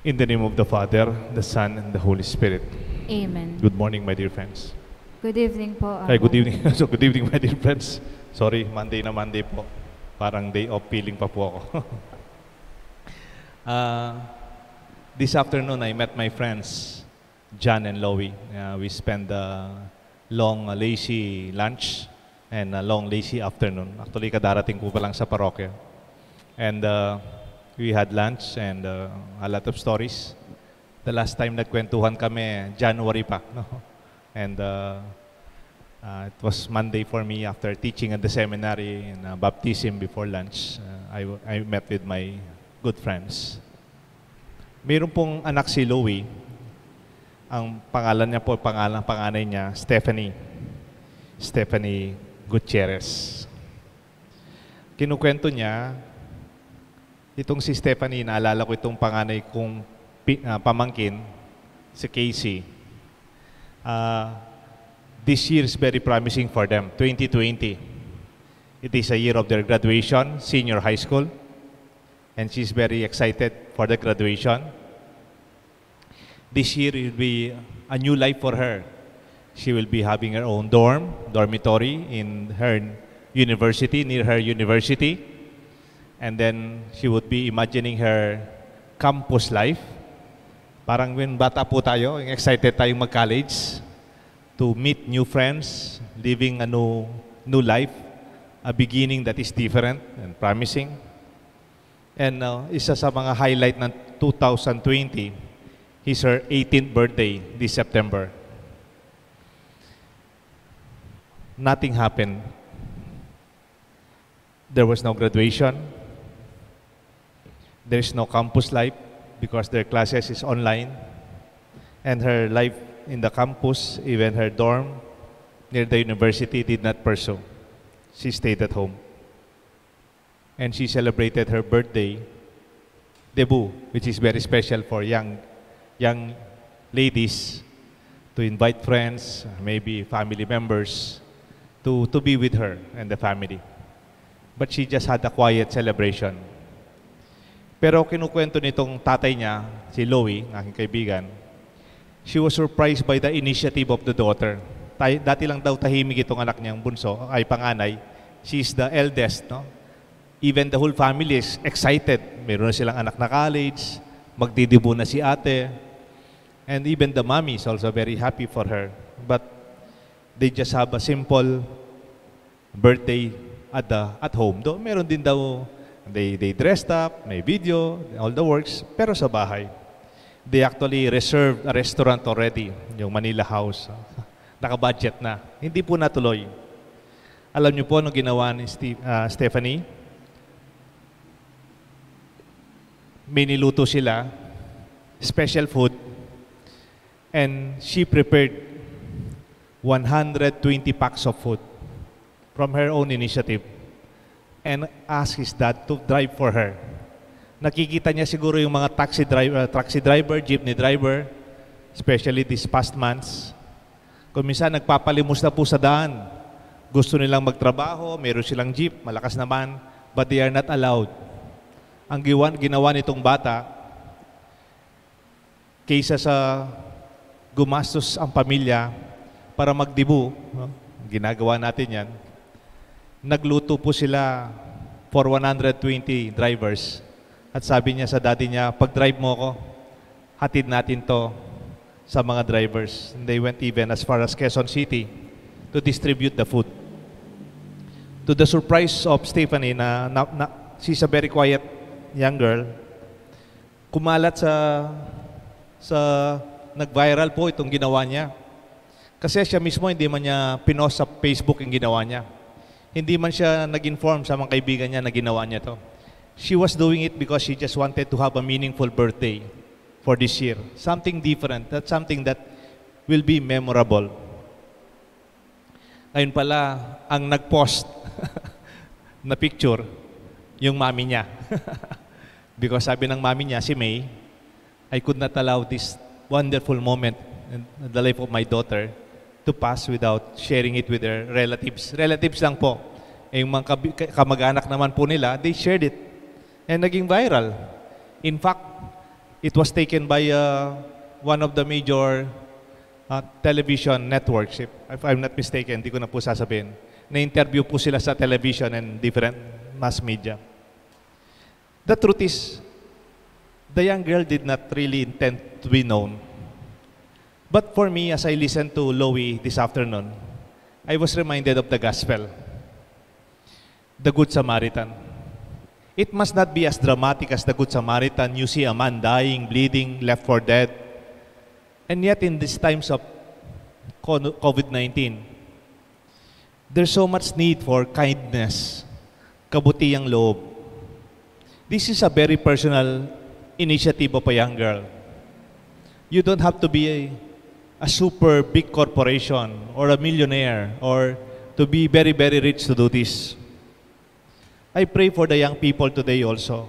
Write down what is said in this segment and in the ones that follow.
In the name of the Father, the Son, and the Holy Spirit. Amen. Good morning, my dear friends. Good evening po. Ay, good evening. So, good evening, my dear friends. Sorry, Monday na Monday po. Parang day off feeling pa po ako. This afternoon, I met my friends, John and Loie. We spent a long, lazy lunch and a long, lazy afternoon. Actually, kadarating po pa lang sa parokya. And we had lunch and a lot of stories. The last time nagkwentuhan kami, January pa. No? And it was Monday for me after teaching at the seminary and baptism before lunch. I met with my good friends. Mayroon pong anak si Loie. Ang pangalan niya po, panganay niya, Stephanie. Stephanie Gutierrez. Kinukwento niya, itong si Stephanie, naalala ko itong panganay kong pamangkin, si Casey. This year is very promising for them, 2020. It is a year of their graduation, senior high school. And she's very excited for the graduation. This year will be a new life for her. She will be having her own dormitory in her university, near her university. And then she would be imagining her campus life. Parang when bata po tayo, excited tayong mag-college to meet new friends, living a new life, a beginning that is different and promising. And isa sa mga highlight ng 2020 is her 18th birthday this September. Nothing happened. There was no graduation. There is no campus life because their classes is online. And her life in the campus, even her dorm near the university, did not pursue. She stayed at home. And she celebrated her birthday debut, which is very special for young ladies to invite friends, maybe family members, to be with her and the family. But she just had a quiet celebration. Pero kinukwento nitong tatay niya, si Loie, aking kaibigan, she was surprised by the initiative of the daughter. Dati lang daw tahimik itong anak niyang bunso, ay panganay. She is the eldest, no? Even the whole family is excited. Meron na silang anak na college, magdidibo na si ate. And even the mommy is also very happy for her. But they just have a simple birthday at home. Though meron din daw, they dressed up, may video, all the works, pero sa bahay. They actually reserved a restaurant already, yung Manila House. Naka-budget na. Hindi po natuloy. Alam niyo po, nung ginawa ni Stephanie, may niluto sila, special food, and she prepared 120 packs of food from her own initiative and asked his dad to drive for her. Nakikita niya siguro yung mga taxi driver, jeepney driver, especially these past months. Kung minsan nagpapalimos na po sa daan, gusto nilang magtrabaho, meron silang jeep, malakas naman, but they are not allowed. Ang ginawa nitong bata, kaysa sa gumastos ang pamilya para magdibu, no? Ginagawa natin yan, nagluto po sila for 120 drivers. At sabi niya sa daddy niya, pag-drive mo ko, hatid natin to sa mga drivers. And they went even as far as Quezon City to distribute the food. To the surprise of Stephanie, she's a very quiet young girl, kumalat nag-viral po itong ginawa niya. Kasi siya mismo, hindi man niya pinost sa Facebook yung ginawa niya. Hindi man siya nag-inform sa mga kaibigan niya na ginawa niya to. She was doing it because she just wanted to have a meaningful birthday for this year. Something different. That's something that will be memorable. Ngayon pala, ang nag-post na picture, yung mami niya. Because sabi ng mami niya, si May, I could not allow this wonderful moment in the life of my daughter to pass without sharing it with their relatives. Relatives lang po. Yung mga kamag-anak naman po nila, they shared it. And naging viral. In fact, It was taken by one of the major television networks, if I'm not mistaken, di ko na po sasabihin. Na-interview po sila sa television and different mass media. The truth is, the young girl did not really intend to be known. But for me, as I listened to Loie this afternoon, I was reminded of the gospel, the Good Samaritan. It must not be as dramatic as the Good Samaritan. You see a man dying, bleeding, left for dead. And yet in these times of COVID-19, there's so much need for kindness, kabutihang loob. This is a very personal initiative of a young girl. You don't have to be a super big corporation or a millionaire or to be very, very rich to do this. I pray for the young people today also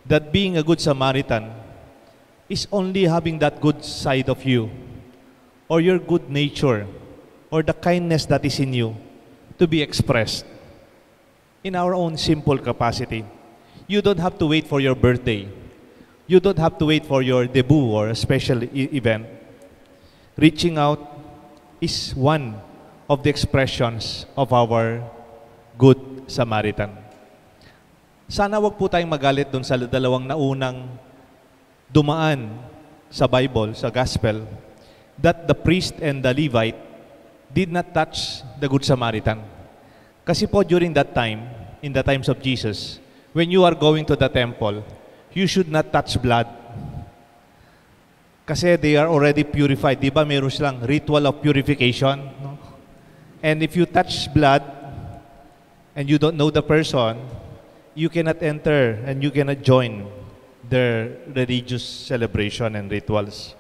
that being a good Samaritan is only having that good side of you or your good nature or the kindness that is in you to be expressed in our own simple capacity. You don't have to wait for your birthday. You don't have to wait for your debut or a special event. Reaching out is one of the expressions of our good Samaritan. Sana wag po tayong magalit dun sa dalawang naunang dumaan sa Bible, sa Gospel, that the priest and the Levite did not touch the Good Samaritan. Kasi po during that time, in the times of Jesus, when you are going to the temple, you should not touch blood. Kasi they are already purified. Di ba meron silang ritual of purification? No? And if you touch blood and you don't know the person, you cannot enter and you cannot join their religious celebration and rituals.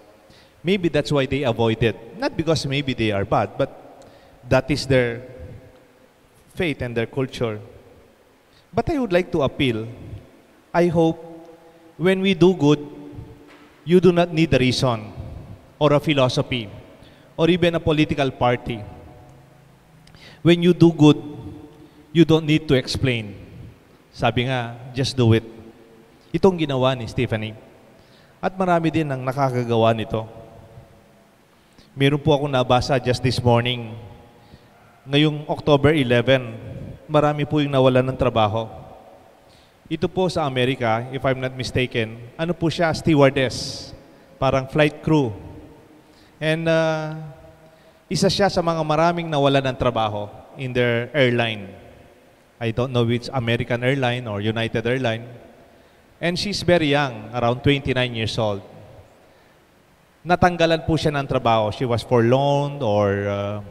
Maybe that's why they avoided. Not because maybe they are bad, but that is their faith and their culture. But I would like to appeal. I hope when we do good, you do not need a reason or a philosophy or even a political party. When you do good, you don't need to explain. Sabi nga, just do it. Itong ginawa ni Stephanie. At marami din ang nakakagawa nito. Meron po akong nabasa just this morning. Ngayong October 11, marami po yung nawalan ng trabaho. Ito po sa Amerika, if I'm not mistaken, ano po siya, stewardess. Parang flight crew. And isa siya sa mga maraming nawalan ng trabaho in their airline. I don't know if it's American Airline or United Airline. And she's very young, around 29 years old. Natanggalan po siya ng trabaho. She was furloughed or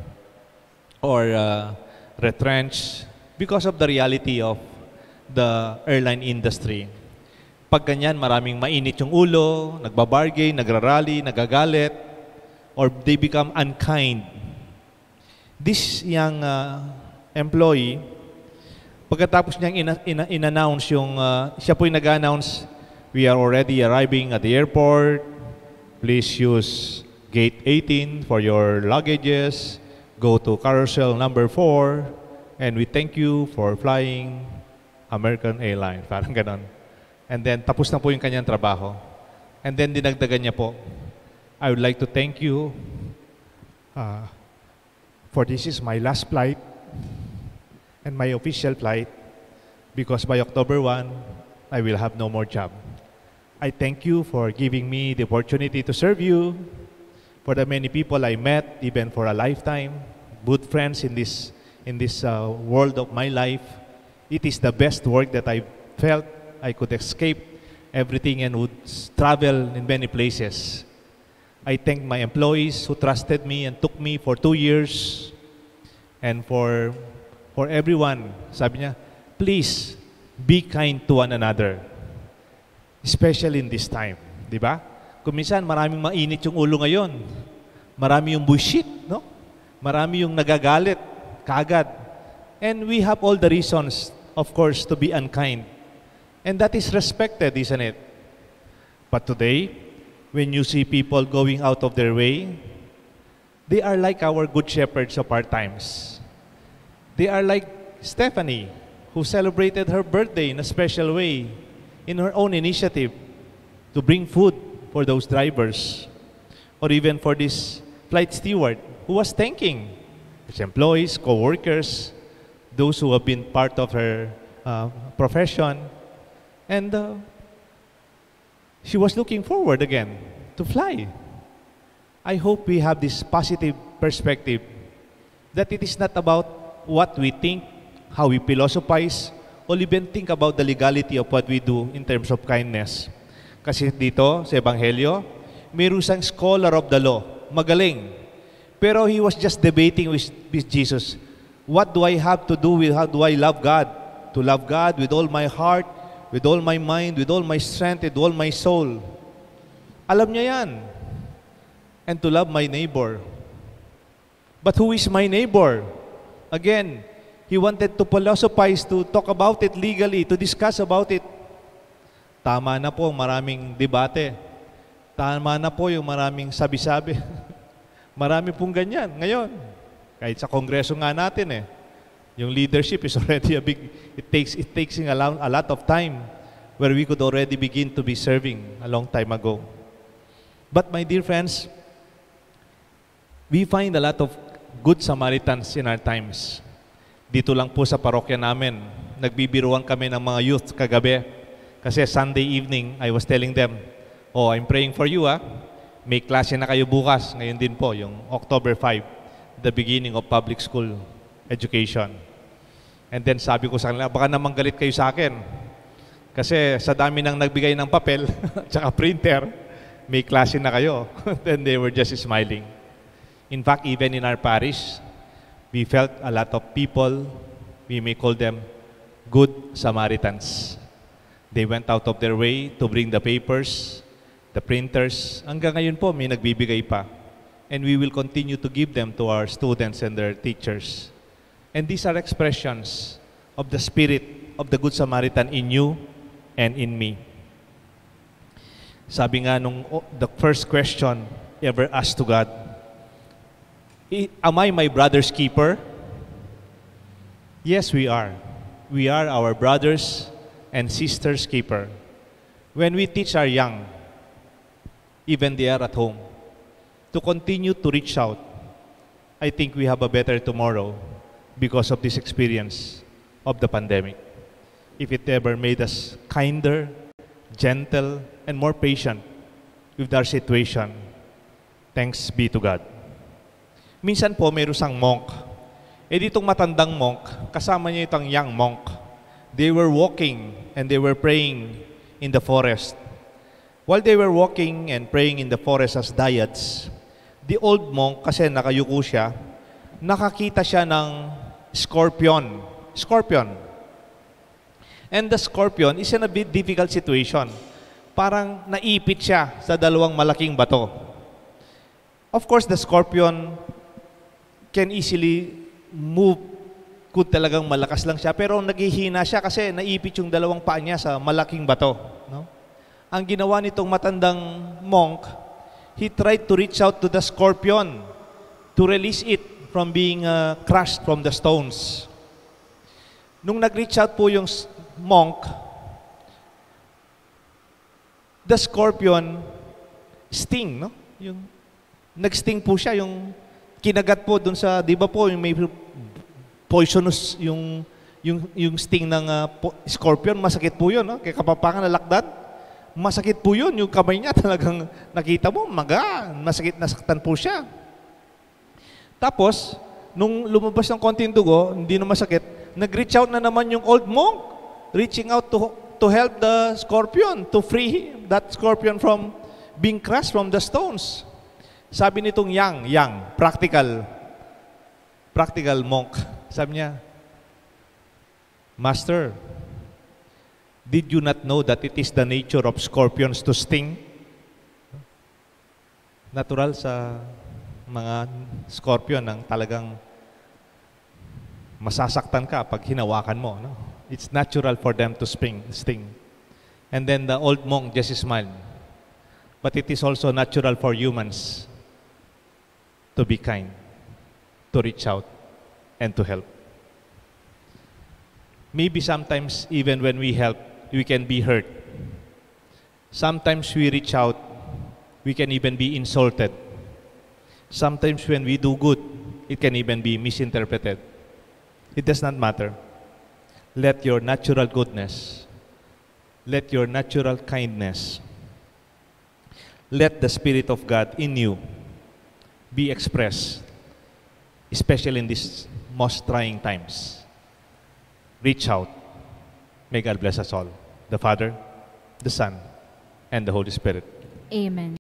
retrenched because of the reality of the airline industry. Pag ganyan, maraming mainit yung ulo, nagbabargain, nagrarally, nagagalit, or they become unkind. This young employee, pagkatapos niyang in-announce yung, siya po yung nag-announce, we are already arriving at the airport. Please use gate 18 for your luggages. Go to carousel number 4. And we thank you for flying American Airlines. Parang ganon. And then, tapos na po yung kanyang trabaho. And then, dinagdagan niya po, I would like to thank you for this is my last flight and my official flight because by October 1, I will have no more job. I thank you for giving me the opportunity to serve you, for the many people I met, even for a lifetime, good friends in this world of my life. It is the best work that I felt. I could escape everything and would travel in many places. I thank my employees who trusted me and took me for 2 years. And for everyone, sabi niya, please be kind to one another. Especially in this time. Di ba? Kung minsan, maraming mainit yung ulo ngayon. Marami yung bullshit, no? Marami yung nagagalit, kaagad. And we have all the reasons, of course, to be unkind. And that is respected, isn't it? But today, when you see people going out of their way, they are like our good shepherds of our times. They are like Stephanie, who celebrated her birthday in a special way, in her own initiative, to to bring food for those drivers, or even for this flight steward who was thanking his employees, co-workers, those who have been part of her profession, and she was looking forward again to fly. I hope we have this positive perspective that it is not about what we think, how we philosophize, or even think about the legality of what we do in terms of kindness. Kasi dito sa Ebanghelyo, mayroong isang scholar of the law, magaling. Pero he was just debating with Jesus. What do I have to do with how do I love God? To love God with all my heart, with all my mind, with all my strength, with all my soul. Alam niya yan. And to love my neighbor. But who is my neighbor? Again, he wanted to philosophize, to talk about it legally, to discuss about it. Tama na po, maraming debate. Tama na po yung maraming sabi-sabi. Marami pong ganyan ngayon. Kahit sa kongreso nga natin yung leadership is already it takes a lot of time where we could already begin to be serving a long time ago. But my dear friends, we find a lot of good Samaritans in our times. Dito lang po sa parokya namin, nagbibiruan kami ng mga youth kagabi. Kasi Sunday evening, I was telling them, oh, I'm praying for you May klase na kayo bukas. Ngayon din po, yung October 5, the beginning of public school education. And then sabi ko sa kanila, baka naman galit kayo sa akin. Kasi sa dami nang nagbigay ng papel, tsaka printer, may klase na kayo. Then they were just smiling. In fact, even in our parish, we felt a lot of people, we may call them good Samaritans. They went out of their way to bring the papers, the printers. Hanggang ngayon po, may nagbibigay pa. And we will continue to give them to our students and their teachers. And these are expressions of the spirit of the Good Samaritan in you and in me. Sabi nga the first question ever asked to God, am I my brother's keeper? Yes, we are. We are our brothers and sisters' keeper. When we teach our young, even they are at home, to continue to reach out, I think we have a better tomorrow because of this experience of the pandemic. If it ever made us kinder, gentle, and more patient with our situation, thanks be to God. Minsan po, mayroong isang monk. Ditong matandang monk, kasama niya itong young monk. They were walking and they were praying in the forest. While they were walking and praying in the forest as dyads, the old monk, kasi nakayuko siya, nakakita siya ng scorpion. Scorpion. And the scorpion is in a bit difficult situation. Parang naipit siya sa dalawang malaking bato. Of course, the scorpion can easily move kung talagang malakas lang siya. Pero naghihina siya kasi naipit yung dalawang paa niya sa malaking bato. No? Ang ginawa nitong matandang monk, he tried to reach out to the scorpion to release it from being crushed from the stones. Nung nag-reach out po yung monk, the scorpion sting, no? Yung nag-sting po siya, yung kinagat po dun sa, di ba po, yung may poisonous yung sting ng scorpion, masakit po yun, no? Kaya kapapangan na lakdan, masakit po yun, yung kamay niya talagang nakita mo, masakit, nasaktan po siya. Tapos, nung lumabas ng konting dugo, hindi na masakit, nag-reach out na naman yung old monk, reaching out to help the scorpion, to free that scorpion from being crushed from the stones. Sabi nitong young, practical monk, sabi niya, Master, did you not know that it is the nature of scorpions to sting? Natural sa mga scorpion ang talagang masasaktan ka pag hinawakan mo. No? It's natural for them to sting. And then the old monk just smiled. But it is also natural for humans to be kind, to reach out, and to help. Maybe sometimes even when we help, we can be hurt. Sometimes we reach out, we can even be insulted. Sometimes when we do good, it can even be misinterpreted. It does not matter. Let your natural goodness, let your natural kindness, let the Spirit of God in you be expressed, especially in these most trying times. Reach out. May God bless us all. The Father, the Son, and the Holy Spirit. Amen.